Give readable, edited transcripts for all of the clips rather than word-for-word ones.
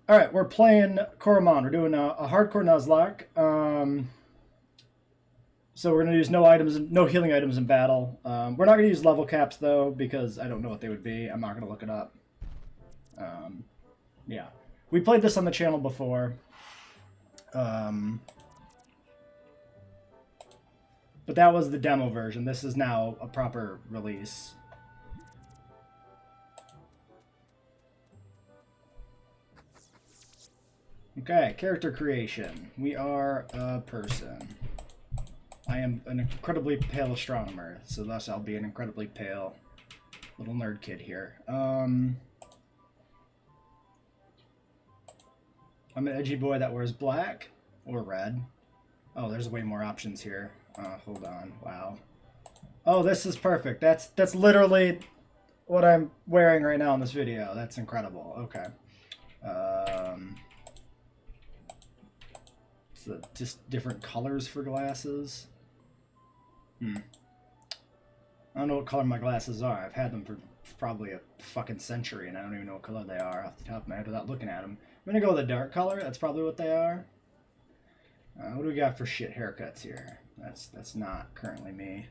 All right, we're playing Coromon. We're doing a hardcore Nuzlocke. So we're gonna use no items, no healing items in battle. We're not gonna use level caps though because I don't know what they would be. I'm not gonna look it up. Yeah, we played this on the channel before. But that was the demo version. This is now a proper release. Okay, character creation. We are a person. I am an incredibly pale astronomer, so thus I'll be an incredibly pale little nerd kid here. I'm an edgy boy that wears black or red. Oh, there's way more options here. Hold on. Wow. Oh, this is perfect. That's literally what I'm wearing right now in this video. That's incredible. Okay. So just different colors for glasses. I don't know what color my glasses are. I've had them for probably a fucking century, and I don't even know what color they are off the top of my head without looking at them. I'm gonna go with a dark color. That's probably what they are. What do we got for shit haircuts here? That's not currently me.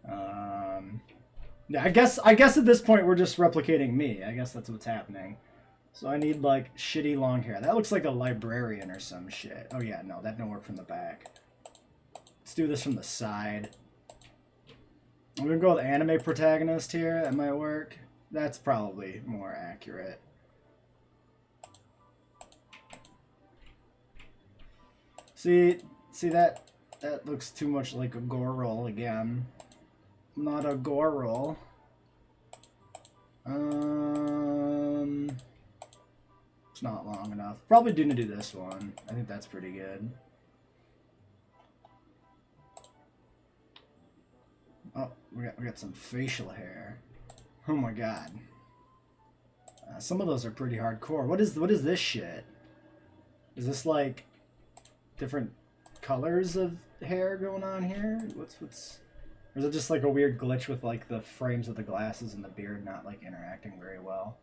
Yeah, I guess at this point we're just replicating me. I guess that's what's happening. So I need like shitty long hair. That looks like a librarian or some shit. Oh yeah, no, that don't work from the back. Let's do this from the side. I'm gonna go with anime protagonist here. That might work. That's probably more accurate. See that looks too much like a gore roll again. Not a gore roll. It's not long enough. Probably didn't do this one. I think that's pretty good. Oh, we got some facial hair. Oh my god. Some of those are pretty hardcore. What is this shit? Is this like different colors of hair going on here? What's or is it just like a weird glitch with like the frames of the glasses and the beard not like interacting very well?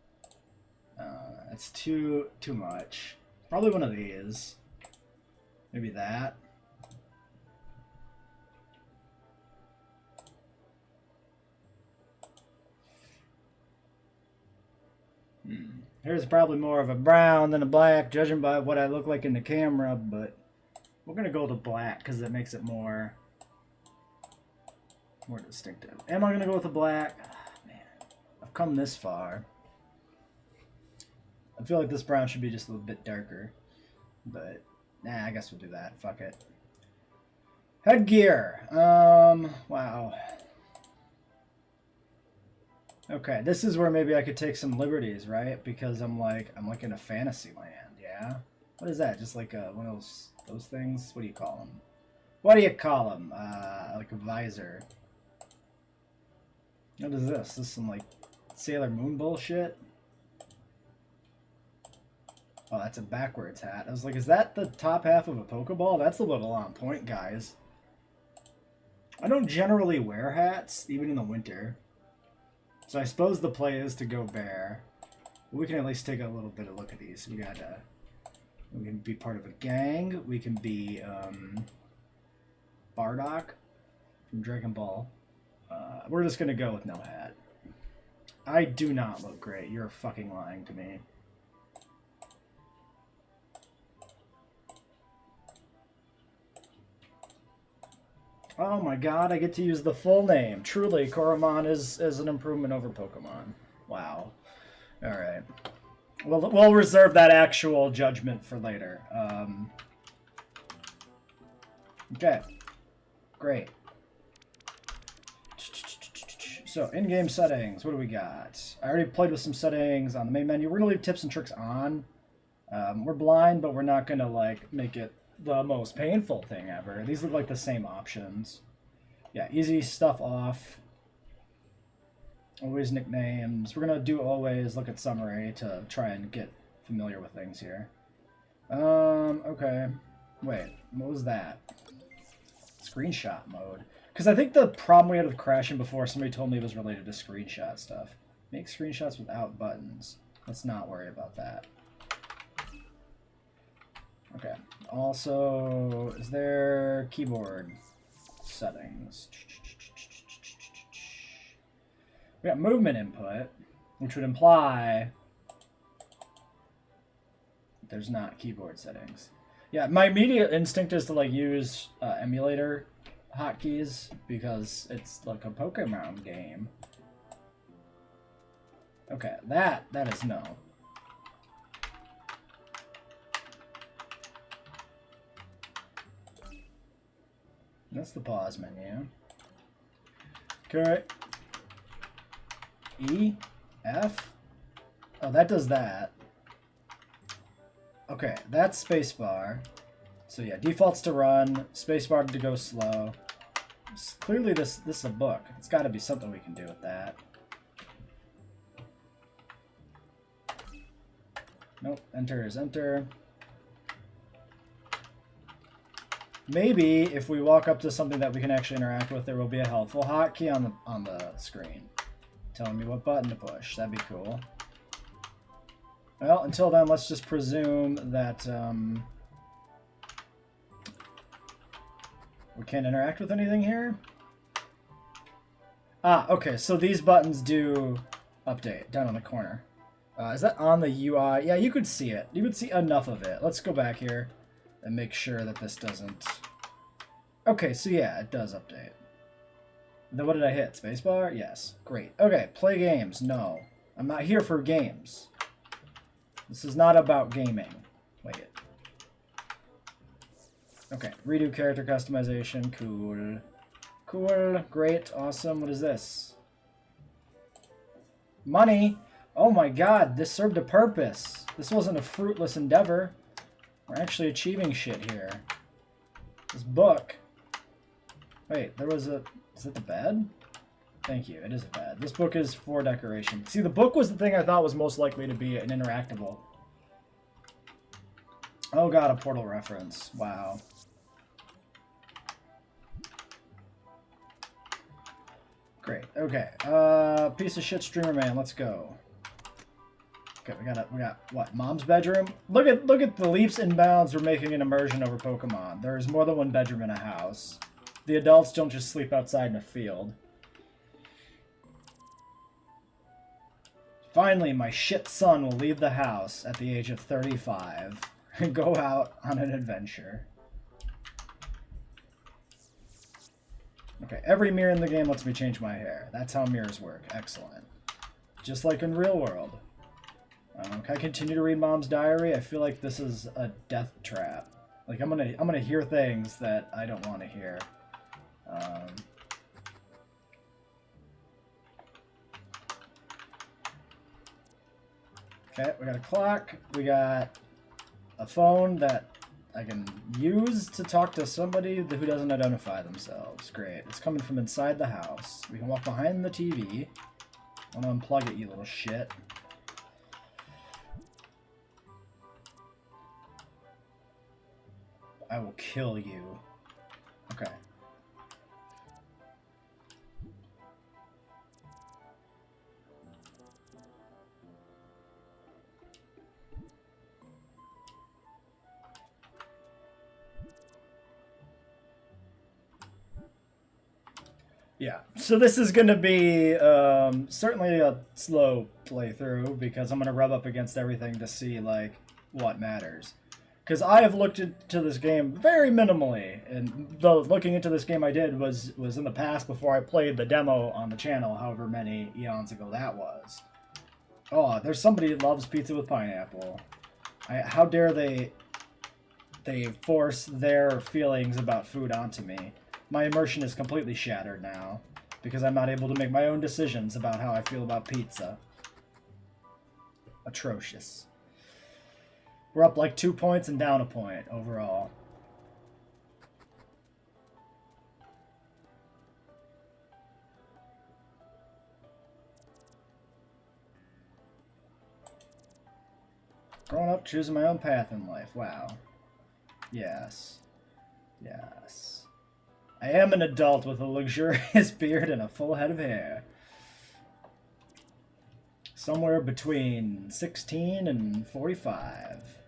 It's too much. Probably one of these. Maybe that. Here's probably more of a brown than a black, judging by what I look like in the camera, but we're gonna go to black because it makes it more distinctive. Am I gonna go with the black? Oh, man, I've come this far. I feel like this brown should be just a little bit darker, but nah, I guess we'll do that. Fuck it. Headgear. Wow. Okay, this is where maybe I could take some liberties, right? Because I'm like in a fantasy land, yeah? What is that? Just like one of those things? What do you call them? What do you call them? Like a visor. What is this? This is some like Sailor Moon bullshit? Oh, that's a backwards hat. I was like, is that the top half of a Pokeball? That's a little on point, guys. I don't generally wear hats, even in the winter. So I suppose the play is to go bear. We can at least take a little bit of a look at these. We can be part of a gang. We can be Bardock from Dragon Ball. We're just gonna go with no hat. I do not look great. You're fucking lying to me. Oh my god, I get to use the full name. Truly, Coromon is an improvement over Pokemon. Wow. Alright. We'll reserve that actual judgment for later. Okay. Great. So, in-game settings. What do we got? I already played with some settings on the main menu. We're going to leave tips and tricks on. We're blind, but we're not going to, like, make it the most painful thing ever. These look like the same options. Yeah, easy stuff off. Always nicknames. We're gonna do always look at summary to try and get familiar with things here. Okay. Wait, what was that? Screenshot mode. Because I think the problem we had with crashing before, somebody told me it was related to screenshot stuff. Make screenshots without buttons. Let's not worry about that. Okay. Also, is there keyboard settings? We got movement input, which would imply there's not keyboard settings. Yeah, my immediate instinct is to like use emulator hotkeys because it's like a Pokemon game. Okay, that is no. That's the pause menu. Okay. E, F. Oh, that does that. Okay, that's spacebar. So yeah, defaults to run, spacebar to go slow. Clearly this is a book. It's got to be something we can do with that. Nope, enter is enter. Maybe if we walk up to something that we can actually interact with, there will be a helpful hotkey on the screen telling me what button to push. That'd be cool. Well, until then, let's just presume that we can't interact with anything here. Ah, okay, so these buttons do update down on the corner. Is that on the UI? Yeah, you could see it. You would see enough of it. Let's go back here and make sure that this doesn't... Okay, so yeah, it does update. Then what did I hit? Spacebar? Yes. Great. Okay, play games. No. I'm not here for games. This is not about gaming. Wait. Okay, redo character customization. Cool. Cool. Great. Awesome. What is this? Money. Oh my god, this served a purpose. This wasn't a fruitless endeavor. We're actually achieving shit here. This book. Wait, there was a... Is it the bed? Thank you, it is a bed. This book is for decoration. See, the book was the thing I thought was most likely to be an interactable. Oh god, a Portal reference. Wow. Great, okay. Piece of shit streamer man, let's go. Okay, we got what? Mom's bedroom? Look at the leaps and bounds we're making in immersion over Pokemon. There's more than one bedroom in a house. The adults don't just sleep outside in a field. Finally, my shit son will leave the house at the age of 35 and go out on an adventure. Okay, every mirror in the game lets me change my hair. That's how mirrors work. Excellent. Just like in real world. Can I continue to read Mom's diary? I feel like this is a death trap. Like I'm gonna hear things that I don't want to hear. Okay, we got a clock. We got a phone that I can use to talk to somebody who doesn't identify themselves. Great. It's coming from inside the house. We can walk behind the TV. I want to unplug it, you little shit. I will kill you. Okay. Yeah, so this is going to be certainly a slow playthrough because I'm going to rub up against everything to see, like, what matters. Because I have looked into this game very minimally, and the looking into this game I did was in the past before I played the demo on the channel, however many eons ago that was. Oh, there's somebody who loves pizza with pineapple. How dare they force their feelings about food onto me. My immersion is completely shattered now, because I'm not able to make my own decisions about how I feel about pizza. Atrocious. We're up like 2 points and down a point overall. Growing up, choosing my own path in life. Wow. Yes. Yes. I am an adult with a luxurious beard and a full head of hair. Somewhere between 16 and 45.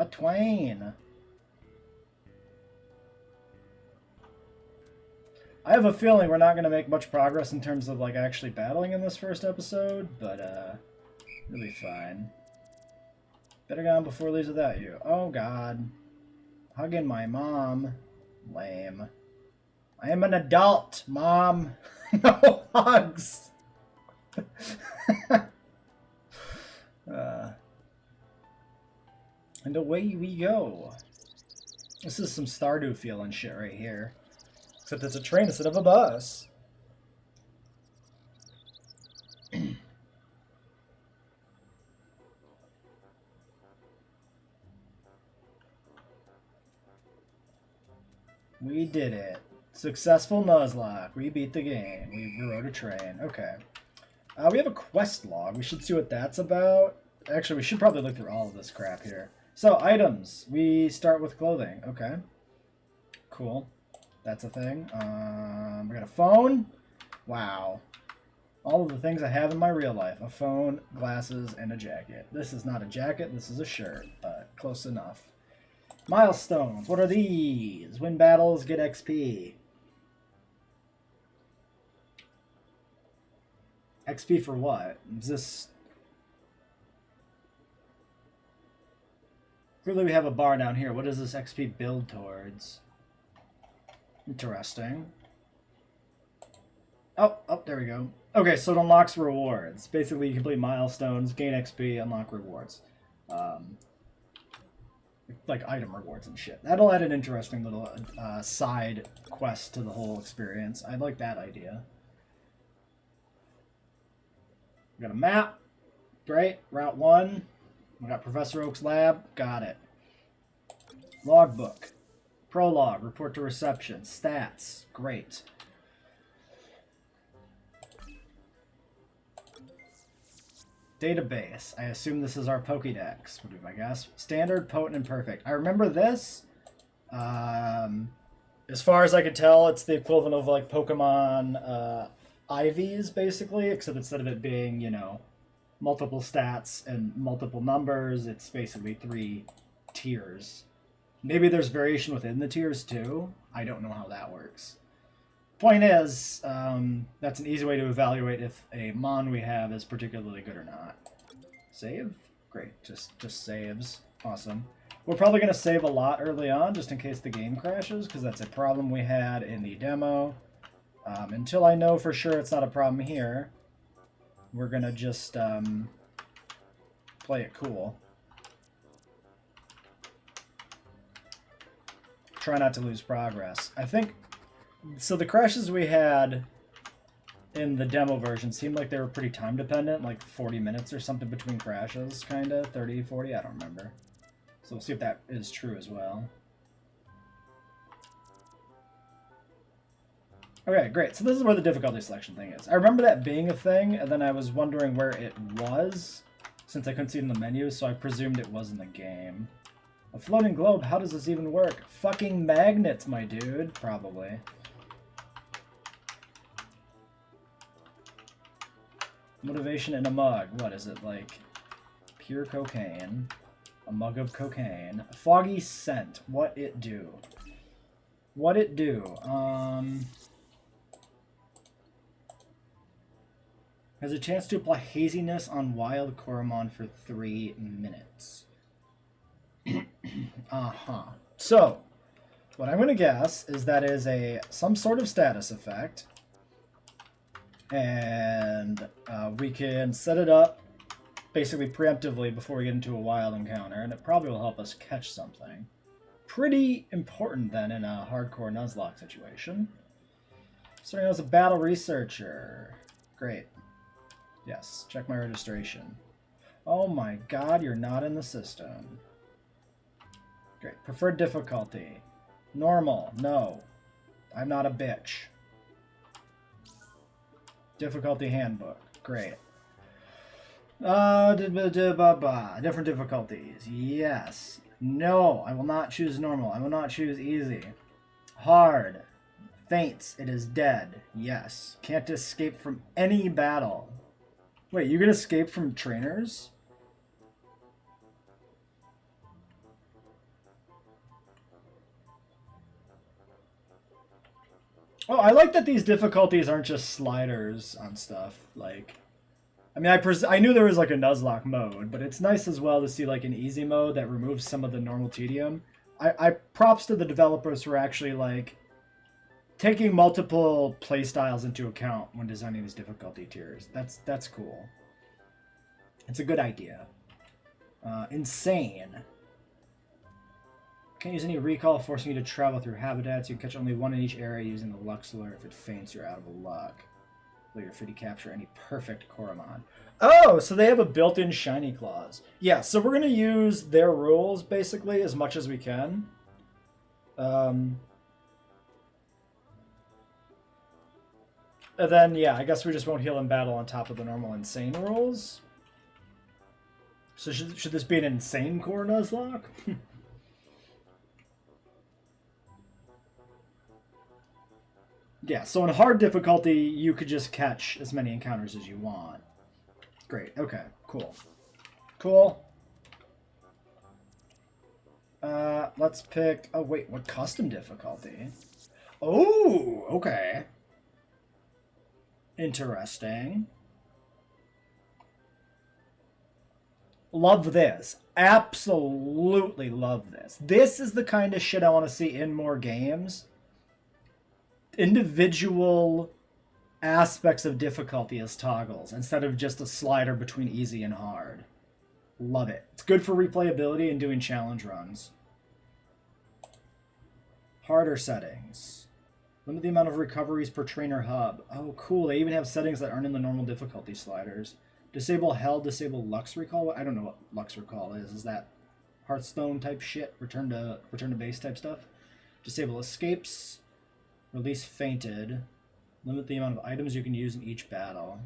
A twain. I have a feeling we're not going to make much progress in terms of like actually battling in this first episode, but it'll be fine. Better go on before it leaves without you. Oh god. Hugging my mom. Lame. I am an adult, Mom. No hugs. And away we go. This is some Stardew feeling shit right here. Except it's a train instead of a bus. We did it. Successful Nuzlocke. We beat the game. We rode a train. Okay. We have a quest log. We should see what that's about. Actually, we should probably look through all of this crap here. So, items. We start with clothing. Okay. Cool. That's a thing. We got a phone. Wow. All of the things I have in my real life. A phone, glasses, and a jacket. This is not a jacket. This is a shirt, but close enough. Milestones. What are these? Win battles, get XP. XP for what? Is this... Clearly we have a bar down here. What does this XP build towards? Interesting. Oh, there we go. Okay, so it unlocks rewards. Basically, you complete milestones, gain XP, unlock rewards. Like item rewards and shit. That'll add an interesting little side quest to the whole experience. I like that idea. We got a map. Great. Route 1. We got Professor Oak's lab. Got it. Logbook. Prologue. Report to reception. Stats. Great. Database. I assume this is our Pokédex, would be my guess. Standard, potent, and perfect. I remember this. As far as I could tell, it's the equivalent of like Pokemon IVs, basically, except instead of it being, you know, multiple stats and multiple numbers, it's basically 3 tiers. Maybe there's variation within the tiers too. I don't know how that works. Point is, that's an easy way to evaluate if a mon we have is particularly good or not. Save? Great, just saves. Awesome. We're probably going to save a lot early on, just in case the game crashes, because that's a problem we had in the demo. Until I know for sure it's not a problem here, we're going to just play it cool. Try not to lose progress. I think... So the crashes we had in the demo version seemed like they were pretty time dependent, like 40 minutes or something between crashes, kind of, 30, 40, I don't remember. So we'll see if that is true as well. Okay, great. So this is where the difficulty selection thing is. I remember that being a thing, and then I was wondering where it was, since I couldn't see it in the menu, so I presumed it was in the game. A floating globe, how does this even work? Fucking magnets, my dude. Probably. Motivation in a mug. What is it, like? Pure cocaine. A mug of cocaine. Foggy scent. What it do? What it do? Has a chance to apply haziness on wild Coromon for 3 minutes. So, what I'm going to guess is that is some sort of status effect. And we can set it up basically preemptively before we get into a wild encounter, and it probably will help us catch something. Pretty important then in a hardcore Nuzlocke situation. Starting out as a battle researcher. Great. Yes, check my registration. Oh my god, you're not in the system. Great. Preferred difficulty. Normal. No. I'm not a bitch. Difficulty handbook. Great. Different difficulties. Yes. No. I will not choose normal. I will not choose easy. Hard. Faints. It is dead. Yes. Can't escape from any battle. Wait, you can escape from trainers? Oh, I like that these difficulties aren't just sliders on stuff. Like, I mean, I knew there was like a Nuzlocke mode, but it's nice as well to see like an easy mode that removes some of the normal tedium. I props to the developers for actually like taking multiple playstyles into account when designing these difficulty tiers. That's cool. It's a good idea. Insane. Can't use any recall, forcing you to travel through habitats. You can catch only one in each area using the Lux alert. If it faints, you're out of luck. But you're free to capture any perfect Coromon. Oh, so they have a built-in shiny clause. Yeah, so we're going to use their rules, basically, as much as we can. And then, yeah, I guess we just won't heal in battle on top of the normal insane rules. So should this be an insane core Nuzlocke? Yeah, so in hard difficulty, you could just catch as many encounters as you want. Great, okay, cool. Cool. Let's pick... Oh, wait, what custom difficulty? Oh, okay. Interesting. Love this. Absolutely love this. This is the kind of shit I want to see in more games. Individual aspects of difficulty as toggles instead of just a slider between easy and hard. Love it. It's good for replayability and doing challenge runs. Harder settings. Limit the amount of recoveries per trainer hub. Oh, cool. They even have settings that aren't in the normal difficulty sliders. Disable hell, disable Lux recall. I don't know what Lux recall is. Is that Hearthstone type shit? Return to base type stuff? Disable escapes. Release fainted. Limit the amount of items you can use in each battle.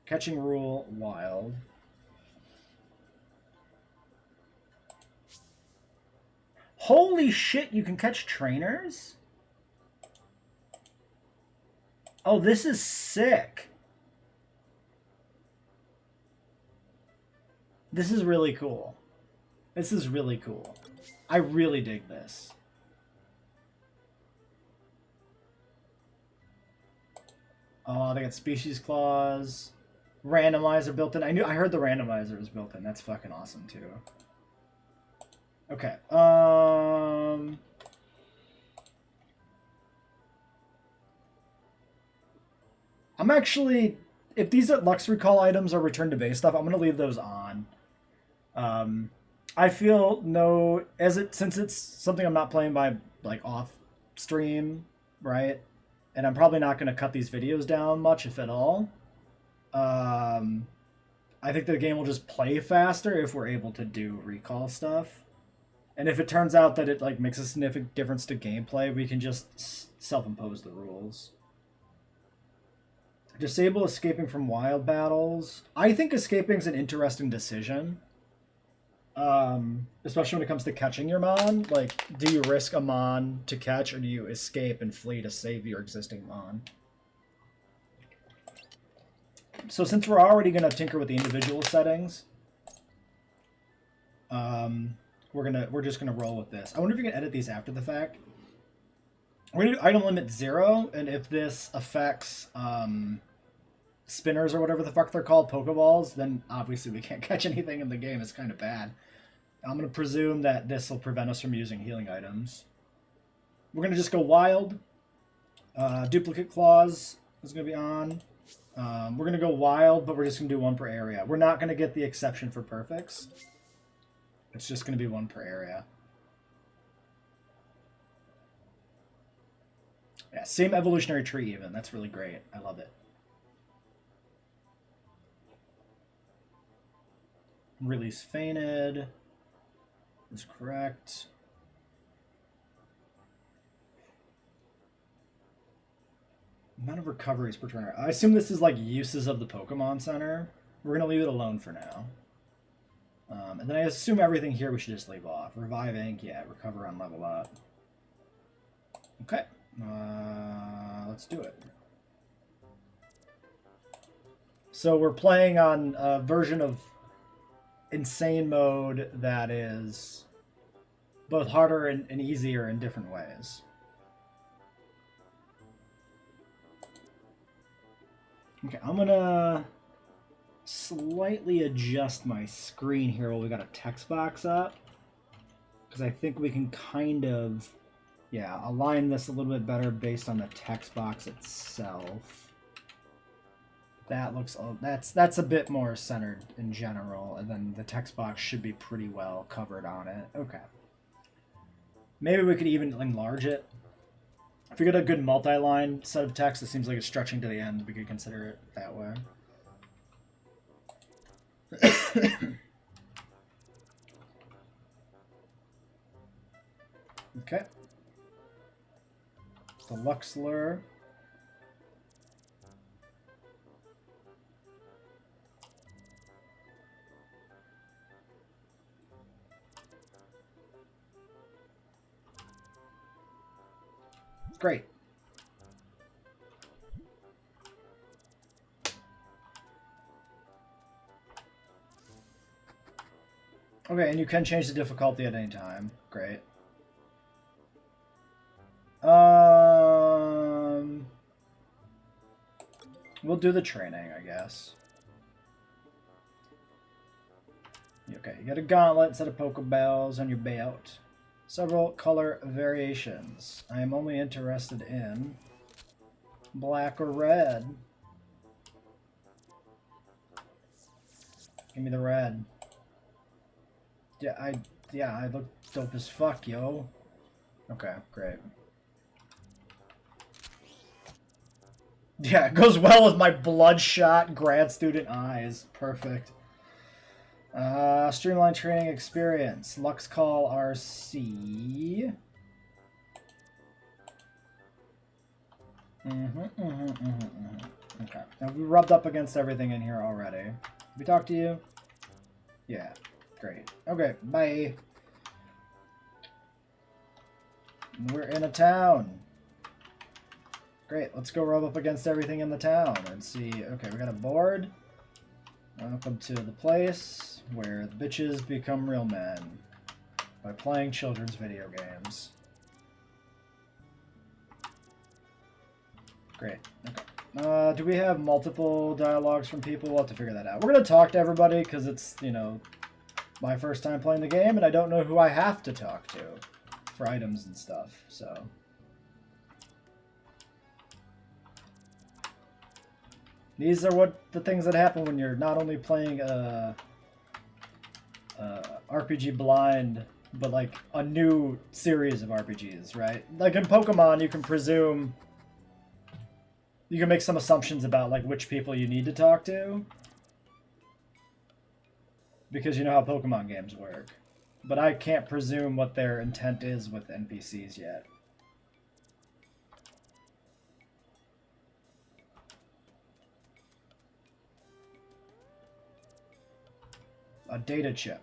Catching rule, wild. Holy shit, you can catch trainers? Oh, this is sick. This is really cool. This is really cool. I really dig this. Oh, they got species clause, randomizer built in. I heard the randomizer was built in. That's fucking awesome too. Okay. I'm actually, if these Lux recall items are return to base stuff, I'm gonna leave those on. I feel since it's something I'm not playing by like off stream, right? And I'm probably not going to cut these videos down much, if at all. I think the game will just play faster if we're able to do recall stuff. And if it turns out that it like makes a significant difference to gameplay, we can just self-impose the rules. Disable escaping from wild battles. I think escaping is an interesting decision. Especially when it comes to catching your Mon. Like, do you risk a Mon to catch, or do you escape and flee to save your existing Mon? So since we're already going to tinker with the individual settings, we're just gonna roll with this. I wonder if you can edit these after the fact. We're gonna do item limit 0, and if this affects spinners or whatever the fuck they're called, Pokeballs, then obviously we can't catch anything in the game. It's kind of bad. I'm going to presume that this will prevent us from using healing items. We're going to just go wild. Duplicate clause is going to be on. We're going to go wild, but we're just going to do 1 per area. We're not going to get the exception for perfects. It's just going to be 1 per area. Yeah, same evolutionary tree even. That's really great. I love it. Release fainted is correct. Amount of recoveries per turn. I assume this is like uses of the Pokemon Center. We're going to leave it alone for now. And then I assume everything here we should just leave off. Reviving, yeah, recover on level up. Okay. Let's do it. So we're playing on a version of insane mode that is both harder and easier in different ways. Okay, I'm gonna slightly adjust my screen here while we got a text box up. Because I think we can kind of, yeah, align this a little bit better based on the text box itself. That looks, that's a bit more centered in general, and then the text box should be pretty well covered on it. Okay. Maybe we could even enlarge it. If we get a good multi-line set of text, it seems like it's stretching to the end. We could consider it that way. Okay. The Luxler. Great. Okay, and you can change the difficulty at any time. Great. We'll do the training, I guess. Okay, you get a gauntlet, set of Pokeballs on your belt. Several color variations. I am only interested in black or red. Give me the red. Yeah, I look dope as fuck, yo. Okay, great. Yeah, it goes well with my bloodshot grad student eyes. Perfect. Streamline training experience. Lux Call RC. Okay. Now we rubbed up against everything in here already. Did we talk to you? Yeah. Great. Okay, bye. We're in a town. Great, let's go rub up against everything in the town and see. Okay, we got a board. Welcome to the place where the bitches become real men by playing children's video games. Great. Okay. Do we have multiple dialogues from people? We'll have to figure that out. We're going to talk to everybody because it's, you know, my first time playing the game and I don't know who I have to talk to for items and stuff, so... These are the things that happen when you're not only playing RPG blind, but like a new series of RPGs, right? Like in Pokemon, you can presume, you can make some assumptions about like which people you need to talk to, because you know how Pokemon games work. But I can't presume what their intent is with NPCs yet. A data chip.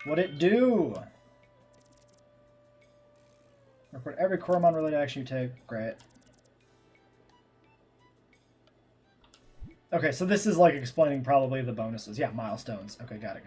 What'd it do? Record every Coromon related action you take. Great. Okay, so this is like explaining probably the bonuses. Yeah, milestones. Okay, got it.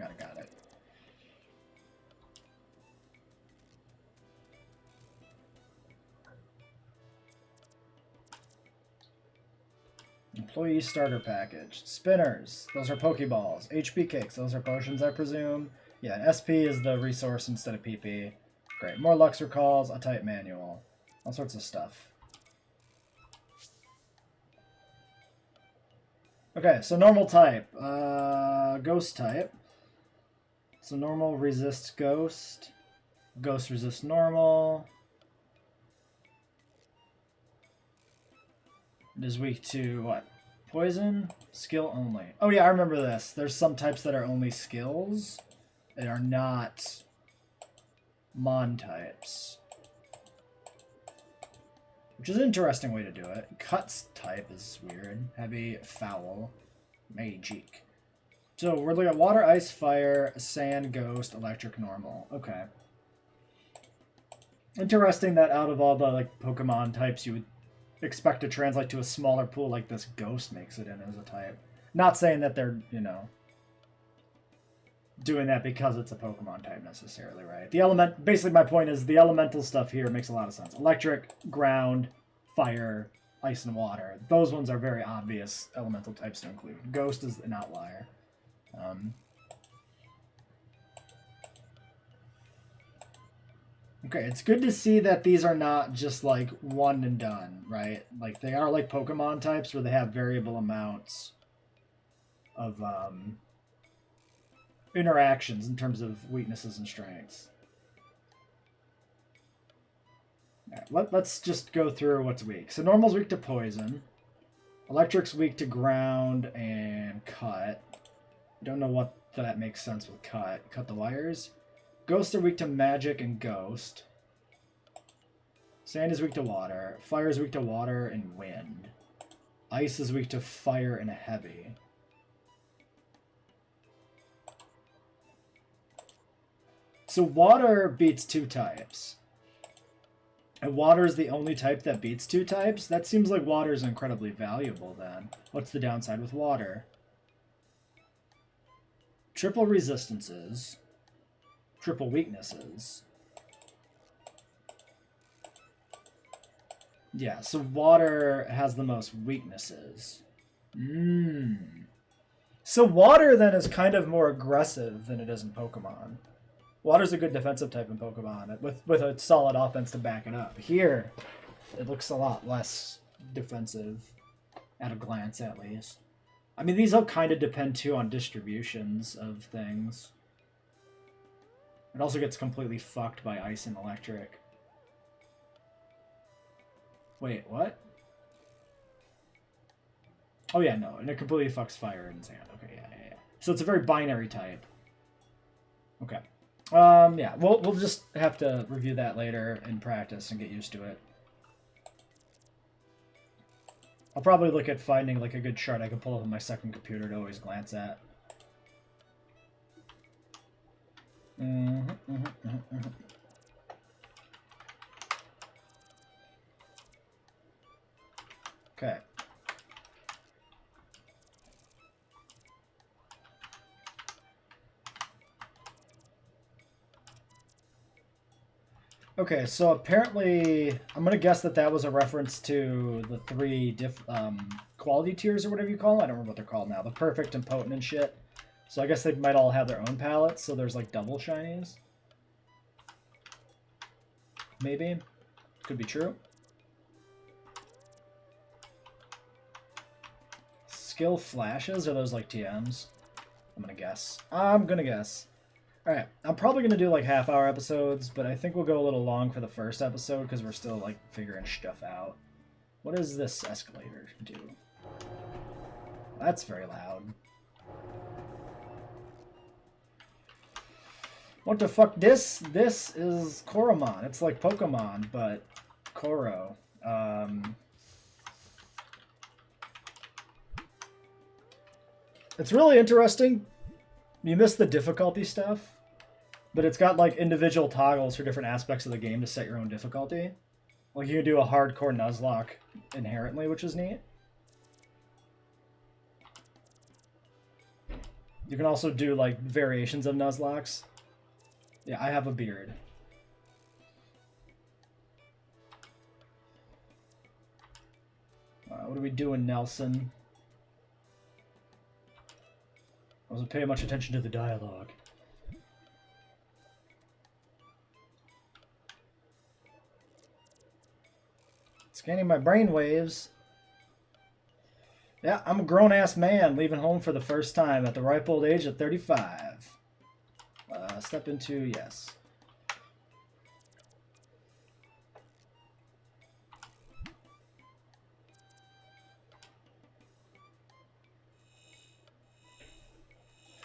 Employee starter package. Spinners. Those are Pokeballs. HP kicks. Those are potions, I presume. Yeah, and SP is the resource instead of PP. Great. More Lux recalls. A type manual. All sorts of stuff. Okay, so normal type. Ghost type. So normal resists ghost. Ghost resists normal. It is weak to what? Poison? Skill only. Oh yeah, I remember this. There's some types that are only skills and are not mon types. Which is an interesting way to do it. Cuts type is weird. Heavy, foul, magic. So we're looking at water, ice, fire, sand, ghost, electric, normal. Okay. Interesting that out of all the like Pokemon types you would expect to translate to a smaller pool like this, ghost makes it in as a type. Not saying that they're, you know, doing that because it's a Pokemon type necessarily, right? The basically my point is the elemental stuff here makes a lot of sense. Electric, ground, fire, ice and water. Those ones are very obvious elemental types to include. Ghost is an outlier. Okay, it's good to see that these are not just like one and done, right? Like they are like Pokemon types where they have variable amounts of interactions in terms of weaknesses and strengths. Right, let's just go through what's weak. So normal's weak to poison. Electric's weak to ground and cut. Don't know what that makes sense with cut. Cut the wires. Ghosts are weak to magic and ghost. Sand is weak to water. Fire is weak to water and wind. Ice is weak to fire and heavy. So water beats two types. And water is the only type that beats two types? That seems like water is incredibly valuable then. What's the downside with water? Triple resistances. Triple weaknesses. Yeah, so water has the most weaknesses. So water then is kind of more aggressive than it is in Pokemon. Water's a good defensive type in Pokemon with a solid offense to back it up. Here, it looks a lot less defensive at a glance, at least. I mean, these all kind of depend too on distributions of things. It also gets completely fucked by ice and electric. Wait, what? Oh yeah, no, and it completely fucks fire and sand. Okay, yeah. So it's a very binary type. Okay. Yeah, we'll just have to review that later in practice and get used to it. I'll probably look at finding like a good chart I can pull up on my second computer to always glance at. Okay. Okay, so apparently, I'm gonna guess that was a reference to the three quality tiers or whatever you call them. I don't remember what they're called now. The perfect and potent and shit. So I guess they might all have their own palettes, so there's like double shinies. Maybe. Could be true. Skill flashes, are those like TMs? I'm gonna guess. Alright, I'm probably going to do like half-hour episodes, but I think we'll go a little long for the first episode because we're still like figuring stuff out. What does this escalator do? That's very loud. What the fuck? This is Coromon. It's like Pokemon, but Koro. It's really interesting. You miss the difficulty stuff, but it's got like individual toggles for different aspects of the game to set your own difficulty. Like you can do a hardcore Nuzlocke inherently, which is neat. You can also do like variations of Nuzlockes. Yeah, I have a beard. What are we doing, Nelson? I wasn't paying much attention to the dialogue. Scanning my brainwaves. Yeah, I'm a grown-ass man leaving home for the first time at the ripe old age of 35. Step into yes.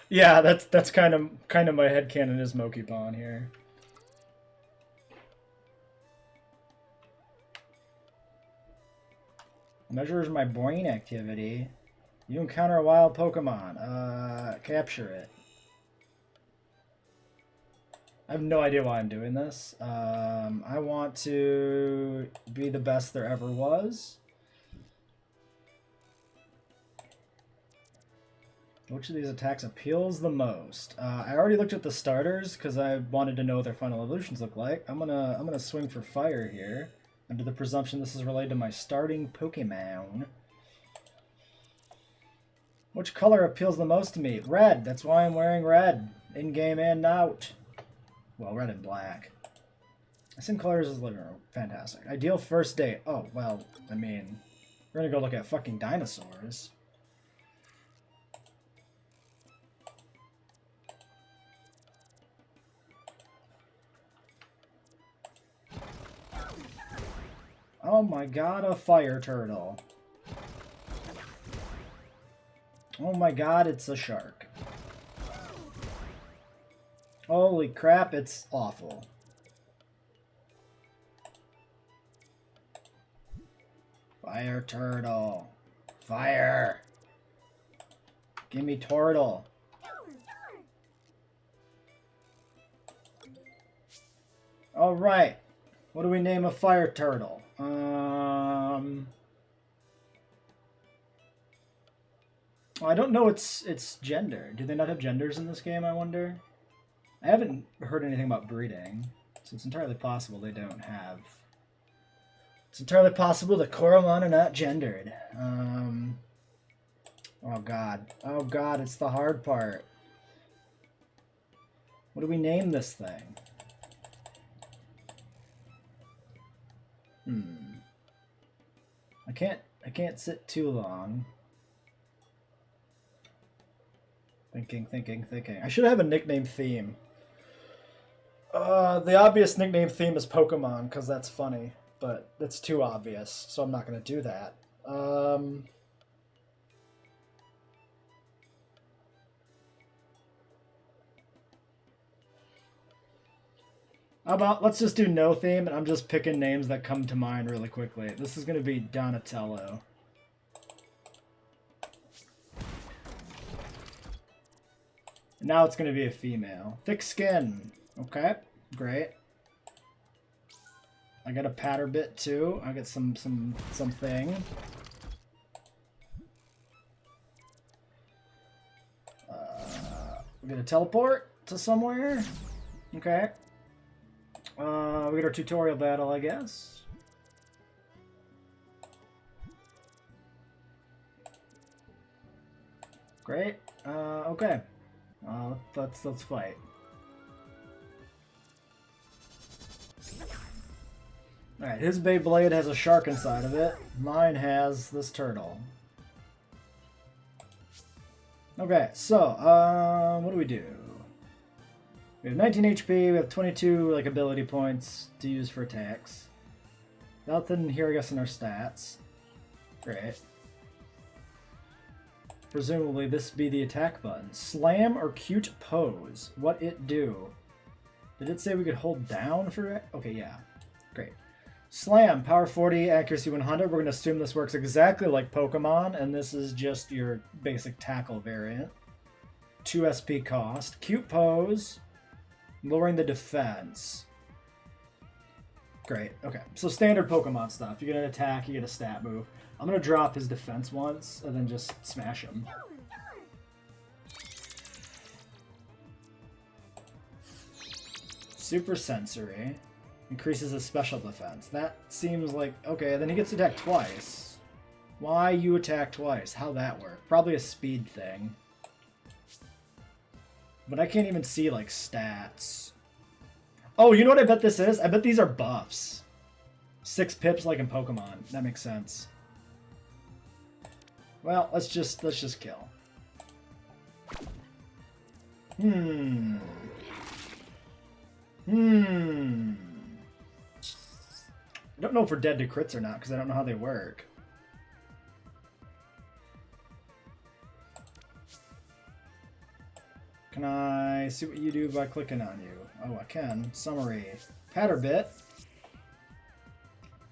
Yeah, that's kind of my headcanon is Mokipawn here. Measures my brain activity. You encounter a wild Pokemon. Capture it. I have no idea why I'm doing this. I want to be the best there ever was. Which of these attacks appeals the most? I already looked at the starters because I wanted to know what their final evolutions look like. I'm gonna swing for fire here. Under the presumption this is related to my starting Pokemon. Which color appeals the most to me? Red. That's why I'm wearing red. In-game and out. Well, red and black. Sim colors is living room. Fantastic. Ideal first date. Oh, well, I mean, we're gonna go look at fucking dinosaurs. Oh my god, a fire turtle. Oh my god, it's a shark. Holy crap, it's awful. Fire turtle. Fire. Give me turtle. Alright. What do we name a fire turtle? I don't know its gender. Do they not have genders in this game, I wonder? I haven't heard anything about breeding, so it's entirely possible they don't have. It's entirely possible that Coromon are not gendered. Oh god. Oh god, it's the hard part. What do we name this thing? I can't sit too long. Thinking. I should have a nickname theme. The obvious nickname theme is Pokemon, because that's funny, but it's too obvious, so I'm not going to do that. How about, let's just do no theme, and I'm just picking names that come to mind really quickly. This is going to be Donatello. Now it's going to be a female. Thick skin. Okay, great. I got a patter bit too. I got something. We're gonna teleport to somewhere. Okay. We got our tutorial battle, I guess. Great. Okay. Let's fight. Alright, his Beyblade has a shark inside of it. Mine has this turtle. Okay, so, what do we do? We have 19 HP, we have 22 ability points to use for attacks. Nothing here, I guess, in our stats. Great. Presumably this be the attack button. Slam or cute pose. What it do? Did it say we could hold down for it? Okay, yeah. Great. Slam, power 40, accuracy 100. We're going to assume this works exactly like Pokemon, and this is just your basic tackle variant. 2 SP cost. Cute pose. Lowering the defense. Great. Okay. So standard Pokemon stuff. You get an attack, you get a stat move. I'm going to drop his defense once, and then just smash him. Super Sensory. Increases his special defense. That seems like... Okay, then he gets attacked twice. Why you attack twice? How'd that work? Probably a speed thing. But I can't even see, stats. Oh, you know what I bet this is? I bet these are buffs. 6 pips like in Pokemon. That makes sense. Well, let's just kill. I don't know if we're dead to crits or not, because I don't know how they work. Can I see what you do by clicking on you? Oh, I can. Summary. Patter bit.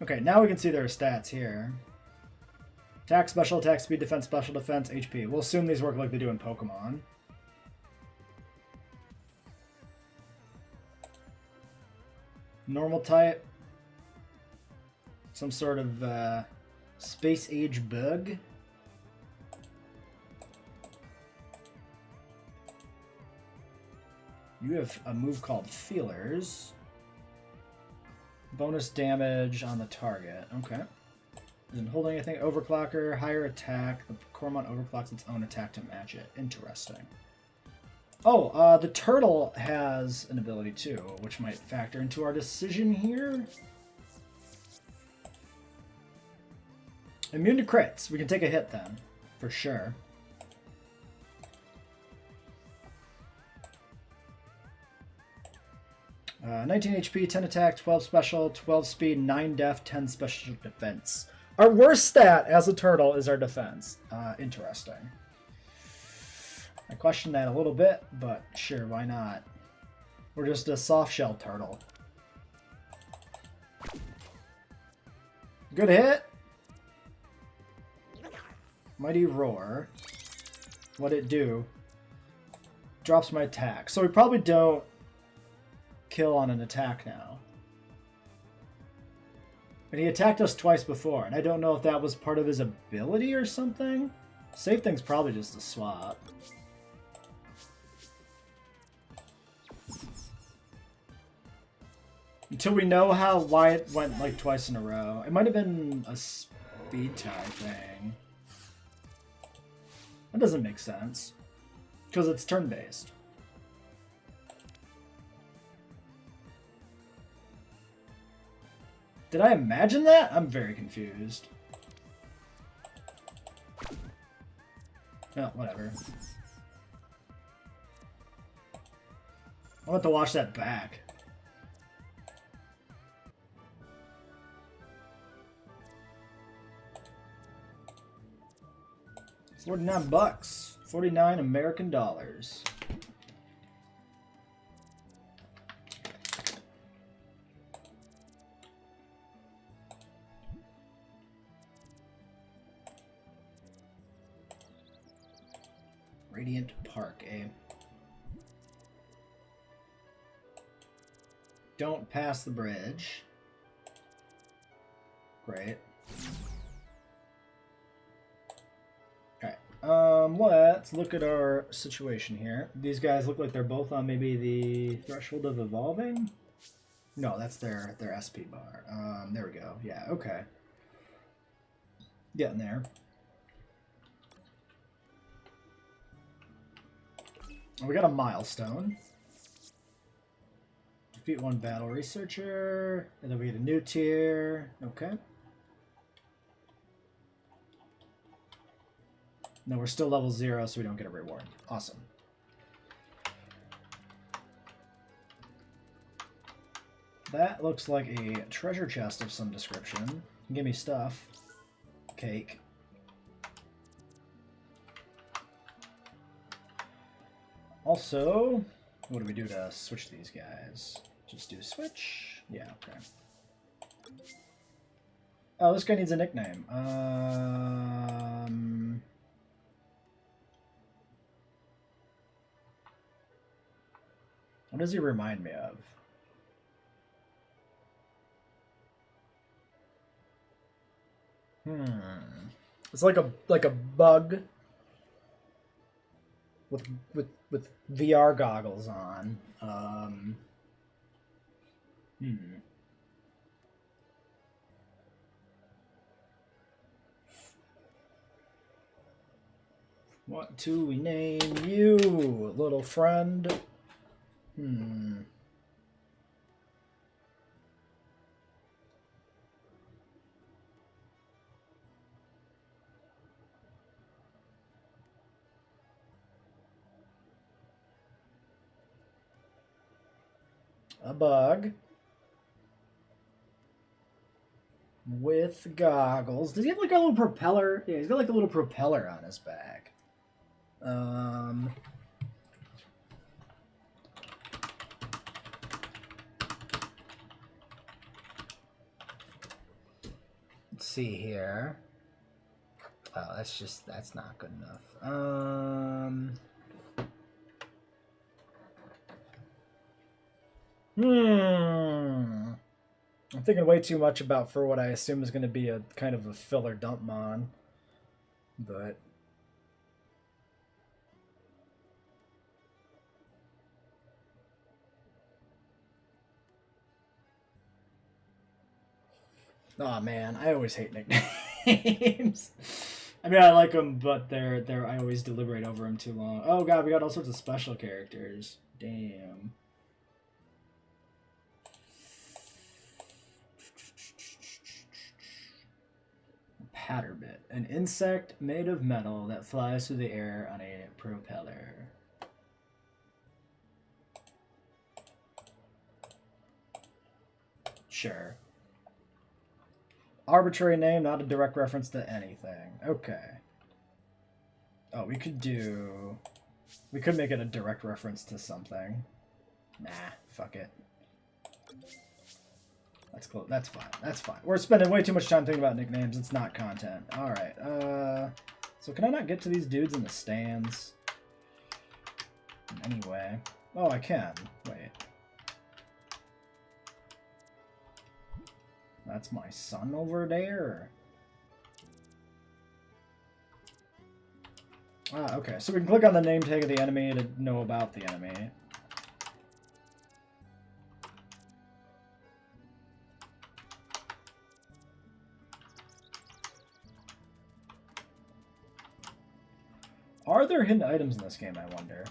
Okay, now we can see their stats here. Attack, special attack, speed, defense, special defense, HP. We'll assume these work like they do in Pokemon. Normal type. Some sort of space age bug. You have a move called Feelers. Bonus damage on the target. Okay. Isn't holding anything. Overclocker, higher attack. The Coromon overclocks its own attack to match it. Interesting. Oh, the turtle has an ability too, which might factor into our decision here. Immune to crits. We can take a hit then, for sure. Uh, 19 HP, 10 attack, 12 special, 12 speed, 9 def, 10 special defense. Our worst stat as a turtle is our defense. Interesting. I question that a little bit, but sure, why not? We're just a soft-shell turtle. Good hit. Mighty Roar. What'd it do? Drops my attack. So we probably don't kill on an attack now. And he attacked us twice before, and I don't know if that was part of his ability or something. Safe thing's probably just a swap. Until we know why it went like twice in a row. It might have been a speed tie thing. That doesn't make sense. Because it's turn-based. Did I imagine that? I'm very confused. Oh, whatever. I'll have to watch that back. $49. 49 American dollars. Radiant Park, eh? Don't pass the bridge. Great. Let's look at our situation here. These guys look like they're both on maybe the threshold of evolving. No, that's their SP bar. There we go. Yeah, okay. Getting there. We got a milestone. Defeat one battle researcher, and then we get a new tier. Okay. No, we're still level 0, so we don't get a reward. Awesome. That looks like a treasure chest of some description. Give me stuff. Cake. Also, what do we do to switch these guys? Just do switch? Yeah, okay. Oh, this guy needs a nickname. What does he remind me of? It's like a bug with VR goggles on. What do we name you, little friend? A bug with goggles. Does he have like a little propeller? Yeah, he's got like a little propeller on his back. Let's see here. Oh, that's not good enough. I'm thinking way too much about for what I assume is going to be a kind of a filler dump mon. But Oh man, I always hate nicknames. I mean, I like them, but I always deliberate over them too long. Oh god, we got all sorts of special characters. Damn. Patterbit, an insect made of metal that flies through the air on a propeller. Sure. Arbitrary name, not a direct reference to anything. Okay. Oh, we could make it a direct reference to something. Nah, fuck it. That's close. That's fine. That's fine. We're spending way too much time thinking about nicknames. It's not content. Alright, so can I not get to these dudes in the stands? Anyway. Oh, I can. Wait. That's my son over there? Ah, okay. So we can click on the name tag of the enemy to know about the enemy. Are there hidden items in this game, I wonder?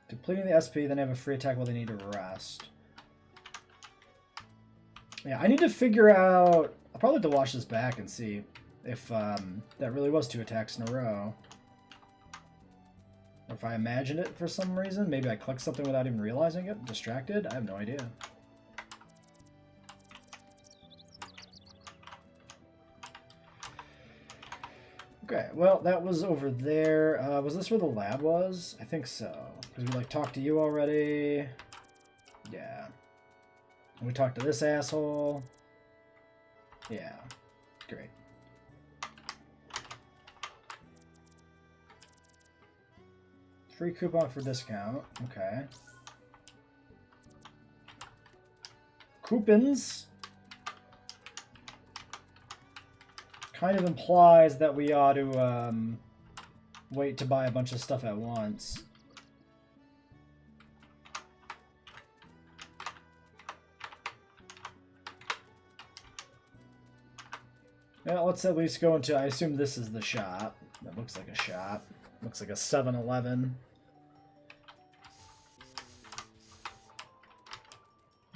Completing the SP, then have a free attack while they need to rest. Yeah, I need to figure out... I'll probably have to watch this back and see if that really was 2 attacks in a row. Or if I imagined it for some reason. Maybe I clicked something without even realizing it. Distracted? I have no idea. Okay, well, that was over there. Was this where the lab was? I think so. Because we, like, talked to you already. Yeah. And we talked to this asshole. Yeah. Great. Free coupon for discount. Okay. Coupons kind of implies that we ought to wait to buy a bunch of stuff at once. Yeah, let's at least go into... I assume this is the shop. That looks like a shop. Looks like a 7-Eleven.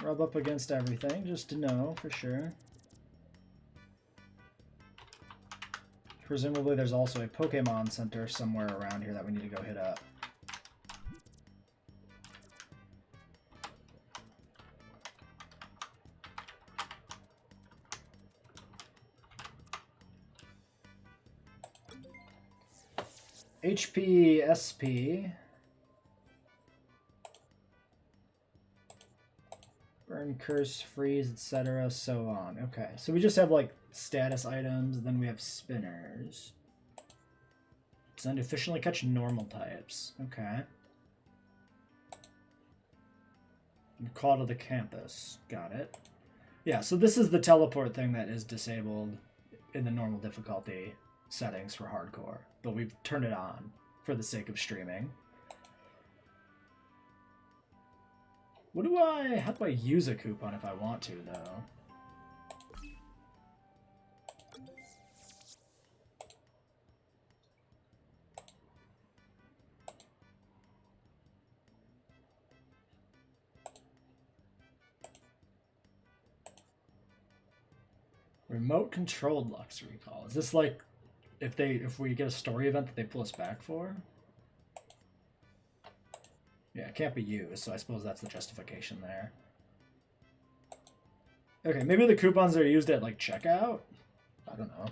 Rub up against everything, just to know for sure. Presumably there's also a Pokemon Center somewhere around here that we need to go hit up. HP, SP. Burn, curse, freeze, etc., so on. Okay, so we just have like status items, and then we have spinners. Designed to efficiently catch normal types. Okay. And call to the campus. Got it. Yeah, so this is the teleport thing that is disabled in the normal difficulty settings for hardcore, but we've turned it on for the sake of streaming. How do I use a coupon if I want to, though? Remote controlled Lux recall. Is this like if we get a story event that they pull us back for? Yeah, it can't be used, so I suppose that's the justification there. Okay, maybe the coupons are used at like checkout? I don't know.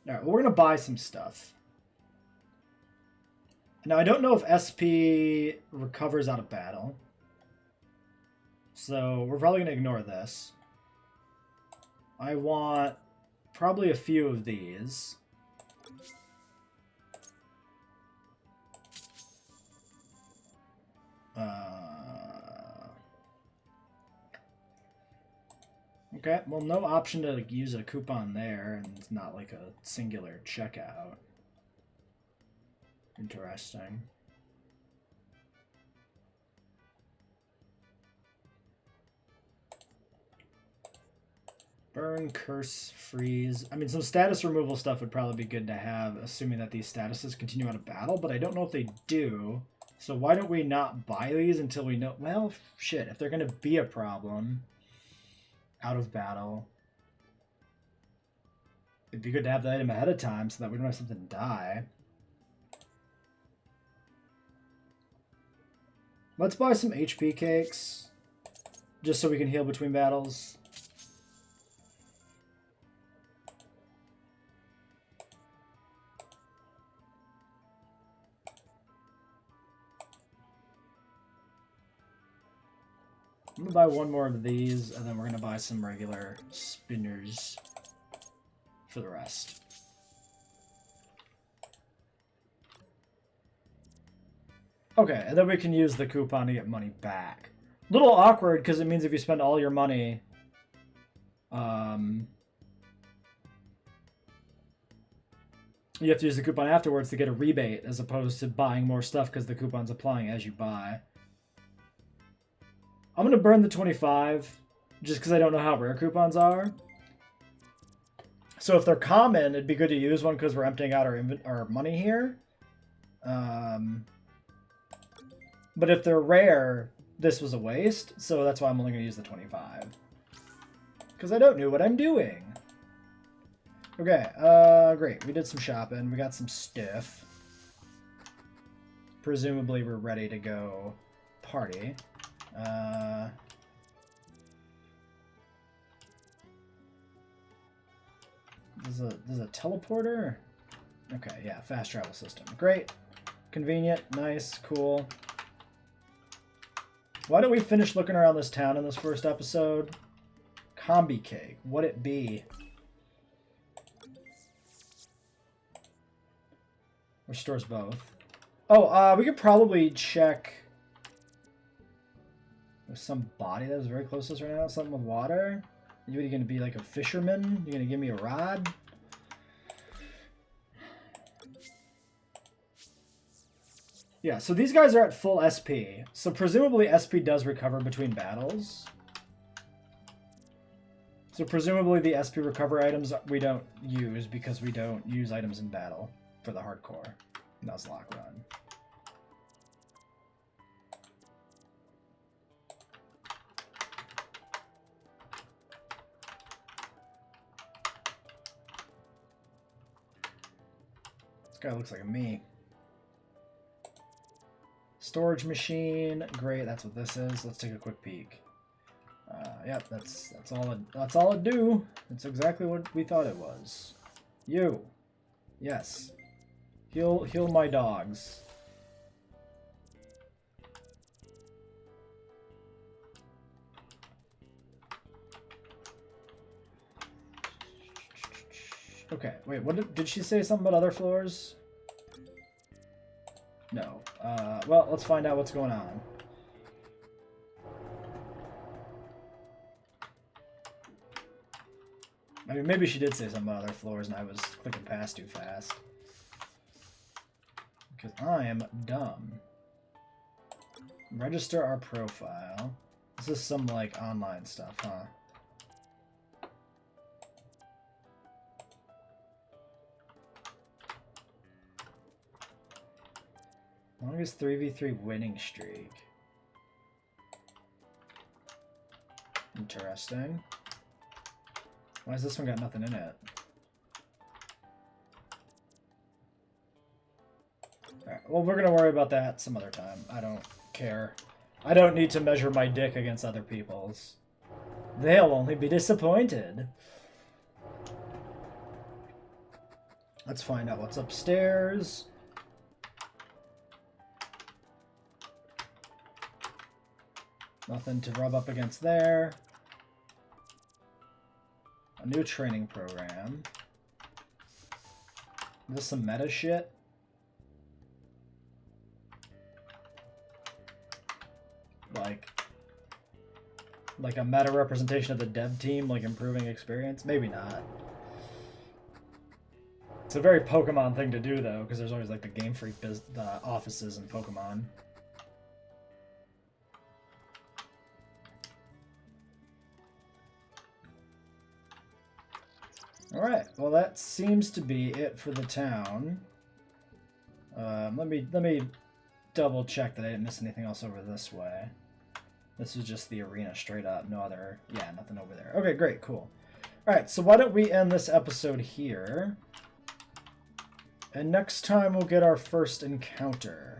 Alright, well, we're gonna buy some stuff. Now, I don't know if SP recovers out of battle. So, we're probably going to ignore this. I want probably a few of these. Okay, well, no option to use a coupon there, and it's not like a singular checkout. Interesting. Burn, curse, freeze. I mean, some status removal stuff would probably be good to have, assuming that these statuses continue out of battle, but I don't know if they do. So why don't we not buy these until we know... Well, shit, if they're going to be a problem out of battle, it'd be good to have the item ahead of time so that we don't have something die. Let's buy some HP cakes, just so we can heal between battles. I'm gonna buy one more of these, and then we're gonna buy some regular spinners for the rest. Okay, and then we can use the coupon to get money back. Little awkward, because it means if you spend all your money, you have to use the coupon afterwards to get a rebate, as opposed to buying more stuff because the coupon's applying as you buy. I'm going to burn the 25, just because I don't know how rare coupons are. So if they're common, it'd be good to use one because we're emptying out our money here. But if they're rare, this was a waste, so that's why I'm only going to use the 25. Because I don't know what I'm doing. Okay, great. We did some shopping. We got some stuff. Presumably we're ready to go party. There's a teleporter? Okay, yeah, fast travel system. Great. Convenient, nice, cool. Why don't we finish looking around this town in this first episode? Combi cake. Would it be? Restores both. Oh, we could probably check... There's some body that is very close to us right now. Something with water. Are you going to be like a fisherman? You're going to give me a rod? Yeah, so these guys are at full SP. So presumably SP does recover between battles. So presumably the SP recover items we don't use because we don't use items in battle for the hardcore Nuzlocke run. This guy looks like me. Storage machine, great. That's what this is. Let's take a quick peek. Yep, that's all it do. It's exactly what we thought it was. You, yes, heal my dogs. Okay, wait. What did she say? Something about other floors? No. Well, let's find out what's going on. I mean, maybe she did say something about other floors and I was clicking past too fast. Because I am dumb. Register our profile. This is some, like, online stuff, huh? Longest 3v3 winning streak. Interesting. Why has this one got nothing in it? Alright, well, we're gonna worry about that some other time. I don't care. I don't need to measure my dick against other people's. They'll only be disappointed. Let's find out what's upstairs. Nothing to rub up against there. A new training program. Is this some meta shit? Like, Like a meta representation of the dev team, like improving experience? Maybe not. It's a very Pokemon thing to do, though, because there's always like the Game Freak offices in Pokemon. Alright, well that seems to be it for the town. Let me double check that I didn't miss anything else over this way. This was just the arena straight up, no other, yeah, nothing over there. Okay, great, cool. Alright, so why don't we end this episode here? And next time we'll get our first encounter.